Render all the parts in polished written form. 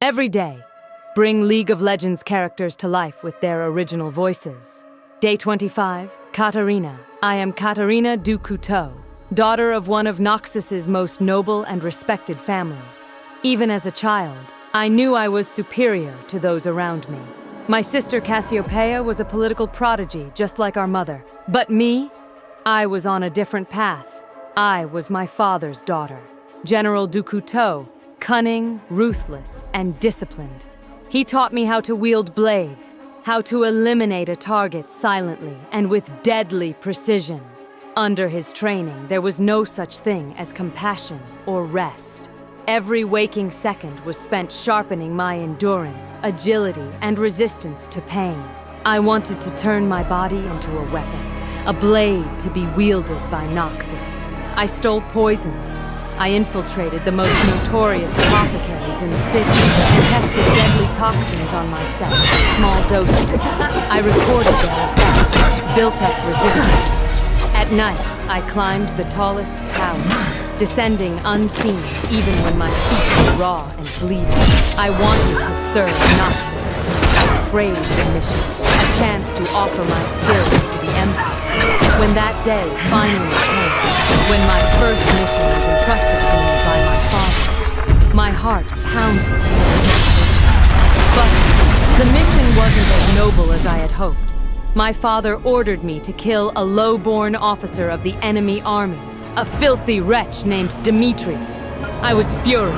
Every day, bring League of Legends characters to life with their original voices. Day 25, Katarina. I am Katarina Du Couteau, daughter of one of Noxus's most noble and respected families. Even as a child, I knew I was superior to those around me. My sister Cassiopeia was a political prodigy, just like our mother. But me? I was on a different path. I was my father's daughter. General Du Couteau, cunning, ruthless, and disciplined. He taught me how to wield blades, how to eliminate a target silently and with deadly precision. Under his training, there was no such thing as compassion or rest. Every waking second was spent sharpening my endurance, agility, and resistance to pain. I wanted to turn my body into a weapon, a blade to be wielded by Noxus. I stole poisons. I infiltrated the most notorious apothecaries in the city and tested deadly toxins on myself in small doses. I recorded their effects, built up resistance. At night, I climbed the tallest towers, descending unseen even when my feet were raw and bleeding. I wanted to serve Noxus. I craved a mission, a chance to offer my skills to the Empire. When that day finally came, when my first mission was entrusted to me by my father, my heart pounded. But the mission wasn't as noble as I had hoped. My father ordered me to kill a low-born officer of the enemy army, a filthy wretch named Demetrius. I was furious.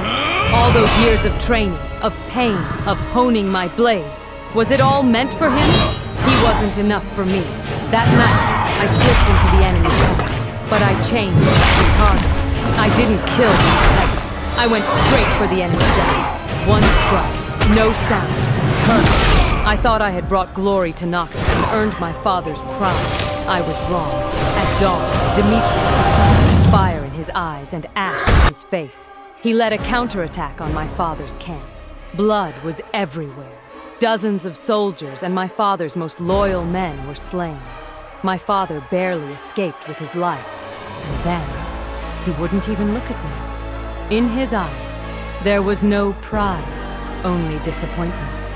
All those years of training, of pain, of honing my blades, was it all meant for him? He wasn't enough for me. That night, I slipped into the enemy camp, but I changed the target. I didn't kill the peasant. I went straight for the enemy general. One strike, no sound, perfect. I thought I had brought glory to Noxus and earned my father's pride. I was wrong. At dawn, Demetrius returned, fire in his eyes and ash in his face. He led a counterattack on my father's camp. Blood was everywhere. Dozens of soldiers and my father's most loyal men were slain. My father barely escaped with his life. And then, he wouldn't even look at me. In his eyes, there was no pride, only disappointment.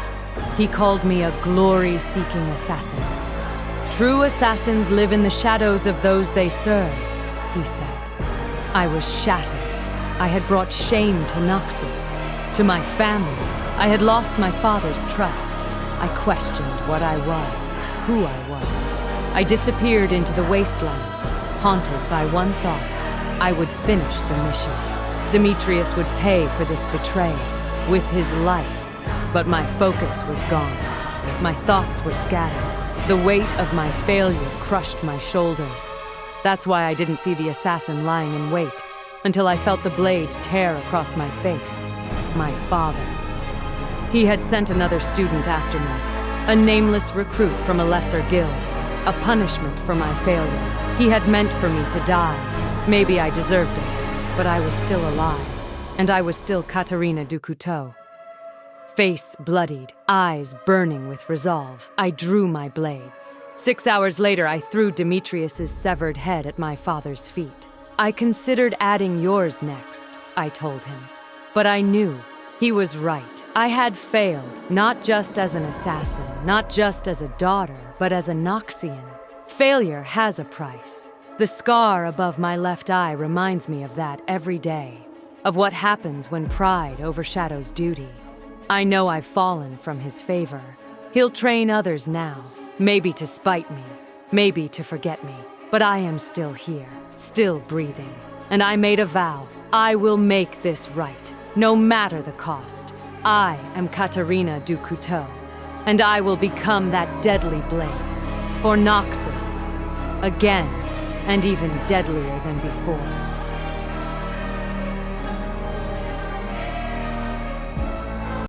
He called me a glory-seeking assassin. True assassins live in the shadows of those they serve, he said. I was shattered. I had brought shame to Noxus, to my family. I had lost my father's trust. I questioned what I was, who I was. I disappeared into the wastelands, haunted by one thought. I would finish the mission. Demetrius would pay for this betrayal with his life. But my focus was gone. My thoughts were scattered. The weight of my failure crushed my shoulders. That's why I didn't see the assassin lying in wait, until I felt the blade tear across my face. My father. He had sent another student after me, a nameless recruit from a lesser guild, a punishment for my failure. He had meant for me to die. Maybe I deserved it, but I was still alive, and I was still Katarina Du Couteau. Face bloodied, eyes burning with resolve, I drew my blades. 6 hours later, I threw Demetrius's severed head at my father's feet. I considered adding yours next, I told him. But I knew he was right. I had failed, not just as an assassin, not just as a daughter, but as a Noxian. Failure has a price. The scar above my left eye reminds me of that every day, of what happens when pride overshadows duty. I know I've fallen from his favor. He'll train others now, maybe to spite me, maybe to forget me. But I am still here, still breathing. And I made a vow. I will make this right, no matter the cost. I am Katarina Du Couteau, and I will become that deadly blade for Noxus, again, and even deadlier than before.